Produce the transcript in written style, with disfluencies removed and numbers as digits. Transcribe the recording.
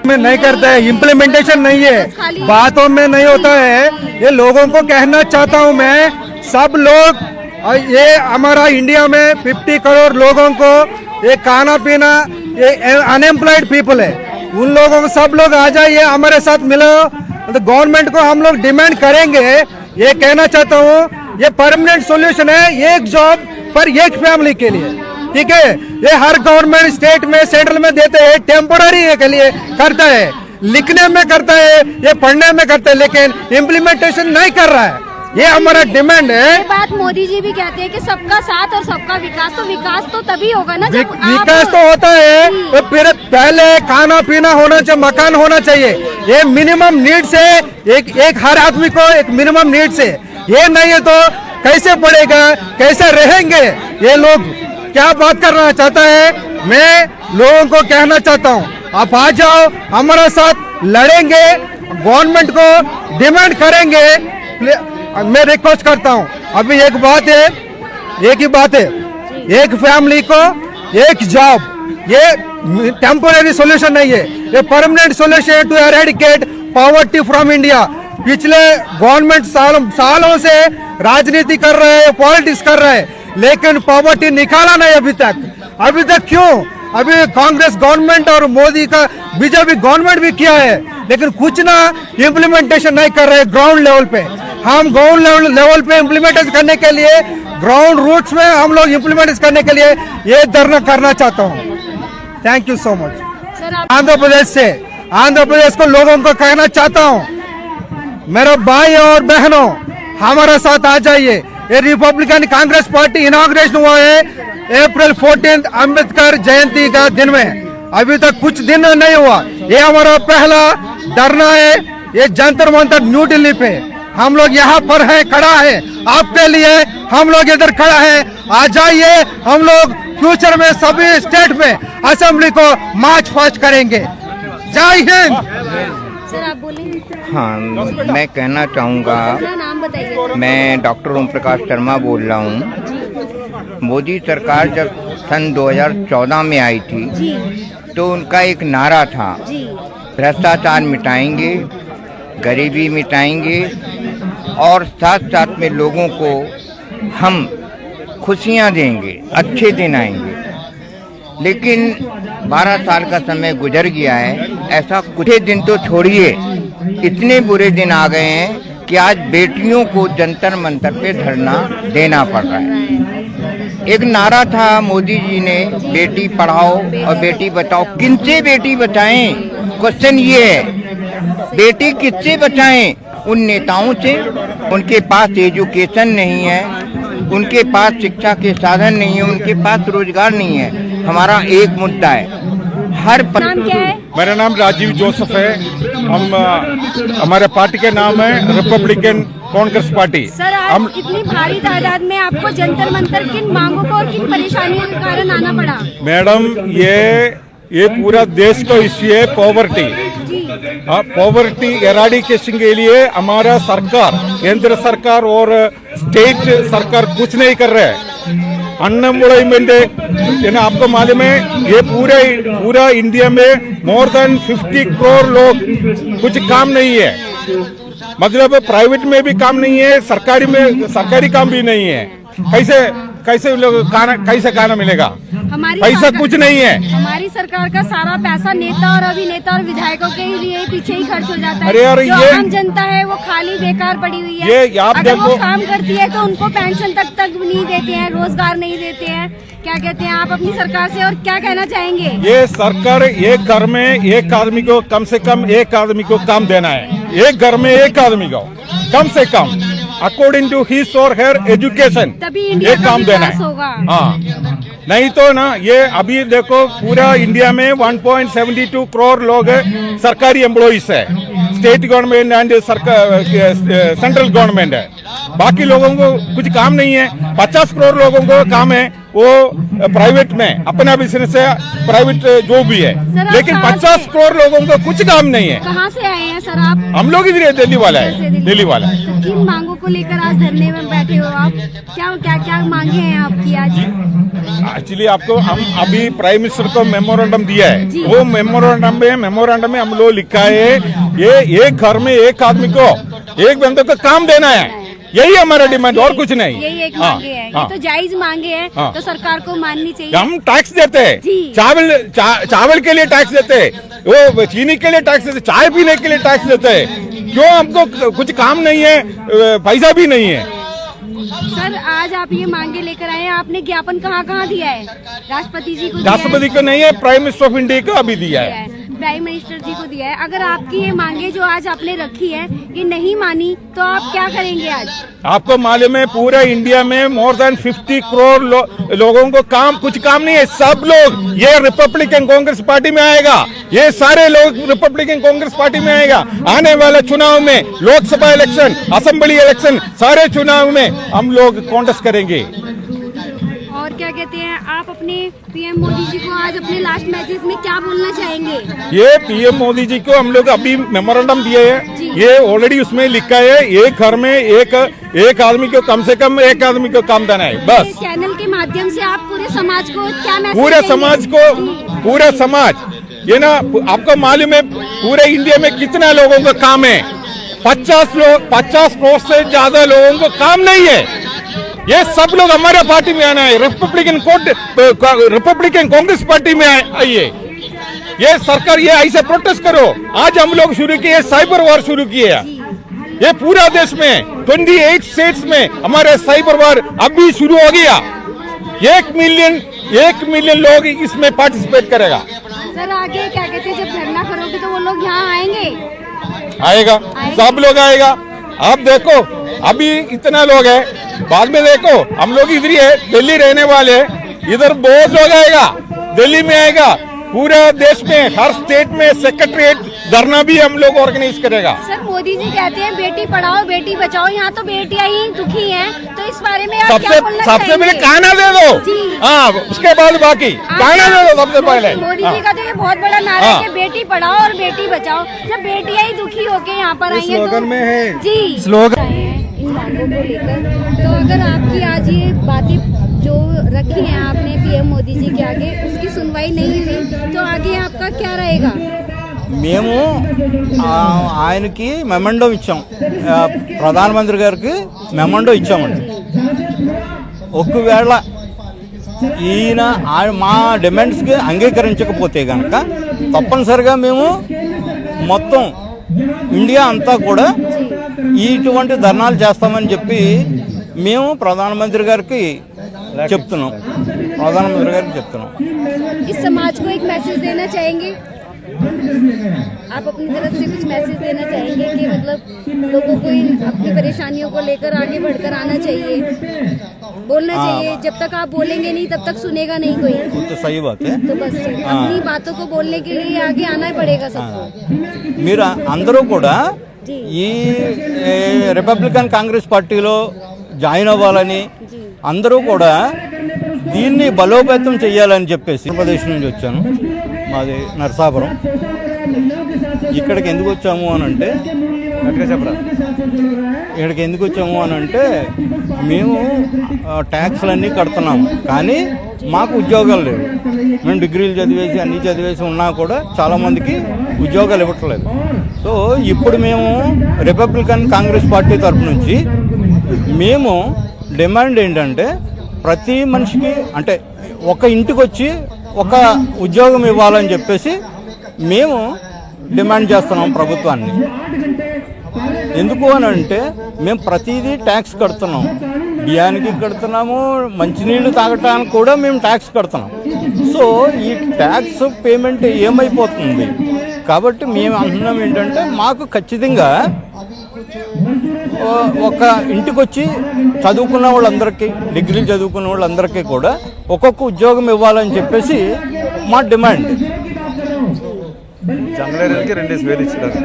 में नहीं करता है, इम्प्लीमेंटेशन नहीं है, बातों में नहीं होता है। ये लोगों को कहना चाहता हूँ मैं, सब लोग, ये हमारा इंडिया में 50 करोड़ लोगों को ये खाना पीना, ये अनएम्प्लॉयड पीपल है, उन लोगों को सब लोग आ जाइए, हमारे साथ मिलो। तो गवर्नमेंट को हम लोग डिमांड करेंगे, ये कहना चाहता हूँ, ये परमानेंट सॉल्यूशन है, एक जॉब पर एक फैमिली के लिए, ठीक है। ये हर गवर्नमेंट स्टेट में सेंट्रल में देते हैं, टेम्पोररी के लिए करता है, लिखने में करता है, ये पढ़ने में करता है, लेकिन इम्प्लीमेंटेशन नहीं कर रहा है। ये हमारा डिमांड है। ये बात मोदी जी भी कहते हैं कि सबका साथ और सबका विकास, तो विकास तो तभी होगा ना जब विकास तो होता है, तो फिर पहले खाना पीना होना चाहिए, मकान होना चाहिए, ये मिनिमम नीड्स है, एक हर आदमी को एक मिनिमम नीड्स है। ये नहीं है तो कैसे पड़ेगा, कैसे रहेंगे ये लोग, क्या बात करना चाहता है। मैं लोगों को कहना चाहता हूँ, आप आ जाओ, हमारे साथ लड़ेंगे, गवर्नमेंट को डिमांड करेंगे। मैं रिक्वेस्ट करता हूँ, अभी एक बात है, एक ही बात है, एक फैमिली को एक जॉब, ये टेम्पोररी सॉल्यूशन नहीं है, ये परमानेंट सॉल्यूशन है to eradicate poverty from India. पिछले गवर्नमेंट सालों से राजनीति कर रहे हैं, पॉलिटिक्स कर रहे हैं, लेकिन पॉवर्टी निकाला नहीं अभी तक क्यों? अभी कांग्रेस गवर्नमेंट और मोदी का बीजेपी गवर्नमेंट भी किया है, लेकिन कुछ ना इम्प्लीमेंटेशन नहीं कर रहे ग्राउंड लेवल पे। हम ग्राउंड लेवल पे इम्प्लीमेंटेशन करने के लिए, ग्राउंड रूट्स में हम लोग इम्प्लीमेंट करने के लिए ये धरना करना चाहता हूँ। Thank you so much. Andhra Pradesh को लोगों को कहना चाहता हूँ, मेरे भाई और बहनों, हमारे साथ आ जाइए। ये रिपब्लिकन कांग्रेस पार्टी इनॉग्रेशन हुआ है अप्रैल 14 अम्बेडकर जयंती का दिन में, अभी तक कुछ दिन नहीं हुआ। ये हमारा पहला धरना है, ये जंतर मंतर न्यू दिल्ली पे, हम लोग यहाँ पर है, खड़ा है आपके लिए, हम लोग इधर खड़ा है, आ जाइए। हम लोग फ्यूचर में सभी स्टेट में असेंबली को मार्च फास्ट करेंगे। जय हिंद। सर आप बोलेंगे? हाँ, मैं कहना चाहूँगा, नाम बताइए। मैं डॉक्टर ओम प्रकाश शर्मा बोल रहा हूँ। मोदी सरकार जब सन 2014 में आई थी, तो उनका एक नारा था, भ्रष्टाचार मिटाएंगे, गरीबी मिटाएंगे और साथ साथ में लोगों को हम खुशियाँ देंगे, अच्छे दिन आएंगे। लेकिन 12 साल का समय गुजर गया है, ऐसा कुछ दिन तो छोड़िए, इतने बुरे दिन आ गए हैं कि आज बेटियों को जंतर मंतर पे धरना देना पड़ रहा है। एक नारा था मोदी जी ने, बेटी पढ़ाओ और बेटी बचाओ। किनसे बेटी बचाएं? क्वेश्चन ये है, बेटी किससे बचाएं? उन नेताओं से, उनके पास एजुकेशन नहीं है, उनके पास शिक्षा के साधन नहीं है, उनके पास रोजगार नहीं है। हमारा एक मुद्दा है, नाम क्या है? मेरा नाम राजीव जोसेफ है। हम हमारे पार्टी के नाम है रिपब्लिकन कांग्रेस पार्टी। सर आज इतनी भारी तादाद में आपको जंतर मंतर किन मांगों को और किन परेशानियों के कारण आना पड़ा? मैडम, ये पूरा देश का इश्यू है पॉवर्टी। पॉवर्टी एराडिकेशन के लिए हमारा सरकार, केंद्र सरकार और स्टेट सरकार कुछ नहीं कर रहे हैं। अनएम्प्लॉयमेंट है, आपको मालूम है, ये पूरा इंडिया में मोर देन 50 करोड़ लोग, कुछ काम नहीं है, मतलब प्राइवेट में भी काम नहीं है, सरकारी काम भी नहीं है। कैसे खाना मिलेगा? पैसा कुछ नहीं है। हमारी सरकार का सारा पैसा नेता और अभिनेता और विधायकों के लिए पीछे ही खर्च हो जाता है। अरे यार, जो आम जनता है वो खाली बेकार पड़ी हुई है। ये आप अगर देखो, वो काम करती है तो उनको पेंशन तक नहीं देते हैं, रोजगार नहीं देते हैं। क्या कहते हैं आप अपनी सरकार से और क्या कहना चाहेंगे? ये सरकार एक घर में एक आदमी को कम से कम एक आदमी को काम देना है, एक घर में एक आदमी को कम से कम अकॉर्डिंग टू हिज और हर एजुकेशन, एक काम देना है। हाँ, नहीं तो ना, ये अभी देखो पूरा इंडिया में 1.72 करोड़ लोग सरकारी एम्प्लॉइज है, state government and central government है। बाकी लोगों को कुछ काम नहीं है। 50 करोड़ लोगों को काम है, वो प्राइवेट में अपना बिजनेस है, प्राइवेट जो भी है, सर, आप लेकिन कहाँ 50 से? करोड़ लोगों को कुछ काम नहीं है। कहाँ से आए हैं सर आप? हम लोग इधर दिल्ली वाला से है, दिल्ली वाला है। तो किन मांगों को लेकर आज धरने में बैठे हो आप? क्या क्या क्या मांगे हैं आपकी आज? एक्चुअली आपको हम अभी प्राइम मिनिस्टर को मेमोरेंडम दिया है, जी। वो मेमोरेंडम में हम लोग लिखा है ये एक घर में एक आदमी को एक बंदे को काम देना है, यही हमारा डिमांड और कुछ नहीं। यही एक हाँ, मांगे हैं, हाँ। ये तो जायज मांगे हैं, हाँ। तो सरकार को माननी चाहिए। हम टैक्स देते हैं, जी। चावल के लिए टैक्स देते हैं, वो चीनी के लिए टैक्स देते, चाय पीने के लिए टैक्स देते हैं। क्यों हमको कुछ काम नहीं है, पैसा भी नहीं है। सर आज आप ये मांगे लेकर आए हैं, आपने ज्ञापन कहाँ कहाँ दिया है? राष्ट्रपति जी को दिया है? राष्ट्रपति को नहीं है, प्राइम मिनिस्टर ऑफ इंडिया को अभी दिया है। प्राइम मिनिस्टर जी को दिया है। अगर आपकी ये मांगे जो आज आपने रखी है ये नहीं मानी तो आप क्या करेंगे आज? आपको मालूम है पूरे इंडिया में मोर देन 50 करोड़ लोगों को कुछ काम नहीं है। सब लोग ये रिपब्लिकन कांग्रेस पार्टी में आएगा, ये सारे लोग रिपब्लिकन कांग्रेस पार्टी में आएगा। आने वाले चुनाव में, लोकसभा इलेक्शन, असेंबली इलेक्शन, सारे चुनाव में हम लोग कॉन्टेस्ट करेंगे। और क्या कहते हैं आप अपने पीएम मोदी जी को आज अपने लास्ट मैसेज में क्या बोलना चाहेंगे? ये पीएम मोदी जी को हम लोग अभी मेमोरेंडम दिए है, ये ऑलरेडी उसमें लिखा है एक घर में एक आदमी को कम से कम एक आदमी को काम देना है, बस। चैनल के माध्यम से आप पूरे समाज को क्या मैसेज पूरे देंगे? समाज को, पूरा समाज ये ना, आपको मालूम है पूरे इंडिया में कितना लोगों को काम है? 50 करोड़ से ज्यादा लोगों को काम नहीं है। ये सब लोग हमारे पार्टी में आना है, रिपब्लिकन कांग्रेस पार्टी में आइए। ये सरकार ये ऐसे प्रोटेस्ट करो। आज हम लोग शुरू किए, साइबर वॉर शुरू किए। ये पूरा देश में 28 स्टेट्स में हमारे साइबर वॉर अभी शुरू हो गया। 1 मिलियन लोग इसमें पार्टिसिपेट करेगा। सर आगे क्या कहते हैं, जब धरना करोगे तो वो लोग यहाँ आएंगे? आएगा, सब लोग आएगा। आप देखो अभी इतना लोग है, बाद में देखो हम लोग इधर ही है, दिल्ली रहने वाले हैं, इधर बहुत लोग आएगा, दिल्ली में आएगा। पूरा देश में हर स्टेट में सेक्रेटरीट धरना भी हम लोग ऑर्गेनाइज करेगा। सर मोदी जी कहते हैं बेटी पढ़ाओ बेटी बचाओ, यहाँ तो बेटियां ही दुखी हैं, तो इस बारे में आप क्या बोलना सबसे चाहेंगे? पहले खाना दे दो, जी। हाँ, उसके बाद बाकी खाना दे दो सबसे पहले। मोदी जी का तो ये बहुत बड़ा नारा है कि बेटी पढ़ाओ और बेटी बचाओ। जब बेटियां ही दुखी होके यहाँ पर आई हैं तो में है जी स्लोगन इन मांगों को लेकर, तो अगर आपकी आज ये बातें जो रखी हैं आपने पीएम मोदी जी के आगे, उसकी सुनवाई नहीं हुई तो आगे आपका क्या रहेगा? మేము ఆయనకి మెమండో ఇచ్చాం, ప్రధానమంత్రి గారికి మెమండో ఇచ్చామండి. ఒకవేళ ఈయన మా డిమాండ్స్కి అంగీకరించకపోతే కనుక తప్పనిసరిగా మేము మొత్తం ఇండియా అంతా కూడా ఇటువంటి ధర్నాలు చేస్తామని చెప్పి మేము ప్రధానమంత్రి గారికి చెప్తున్నాం. इस समाज को एक मैसेज देना चाहेंगे? आप अपनी तरफ से कुछ मैसेज देना चाहेंगे कि मतलब लोगों को इन अपनी परेशानियों को लेकर आगे बढ़कर आना चाहिए, बोलना चाहिए? जब तक आप बोलेंगे नहीं तब तक सुनेगा नहीं कोई। तो सही बात है. तो बस अपनी बातों को बोलने के लिए आगे आना पड़ेगा सबको। మీరు అందరూ కూడా ఈ రిపబ్లికన్ కాంగ్రెస్ పార్టీలో జాయిన్ అవ్వాలని, అందరూ కూడా దీన్ని బలోపేతం చేయాలని చెప్పేసి ఆంధ్రప్రదేశ్ నుంచి వచ్చాను, మాది నరసాపురం. ఇక్కడికి ఎందుకు వచ్చాము అని అంటే మేము ట్యాక్స్లన్నీ కడుతున్నాము కానీ మాకు ఉద్యోగాలు లేవు. మేము డిగ్రీలు చదివేసి అన్నీ చదివేసి ఉన్నా కూడా చాలామందికి ఉద్యోగాలు ఇవ్వట్లేదు. సో ఇప్పుడు మేము రిపబ్లికన్ కాంగ్రెస్ పార్టీ తరఫు నుంచి మేము డిమాండ్ ఏంటంటే ప్రతి మనిషికి అంటే ఒక ఇంటికి వచ్చి ఒక ఉద్యోగం ఇవ్వాలని చెప్పేసి మేము డిమాండ్ చేస్తున్నాం ప్రభుత్వాన్ని. ఎందుకు అని అంటే మేము ప్రతిదీ ట్యాక్స్ కడుతున్నాం, బియ్యానికి కడుతున్నాము, మంచినీళ్ళు తాగటానికి కూడా మేము ట్యాక్స్ కడుతున్నాం. సో ఈ ట్యాక్స్ పేమెంట్ ఏమైపోతుంది కాబట్టి మేము అంటున్నాం ఏంటంటే మాకు ఖచ్చితంగా ఒక ఇంటికి వచ్చి చదువుకున్న వాళ్ళందరికీ, డిగ్రీలు చదువుకున్న వాళ్ళందరికీ కూడా ఒక్కొక్క ఉద్యోగం ఇవ్వాలని చెప్పేసి మా డిమాండ్. జంగలేరుకి 2 వేలు ఇచ్చినారు.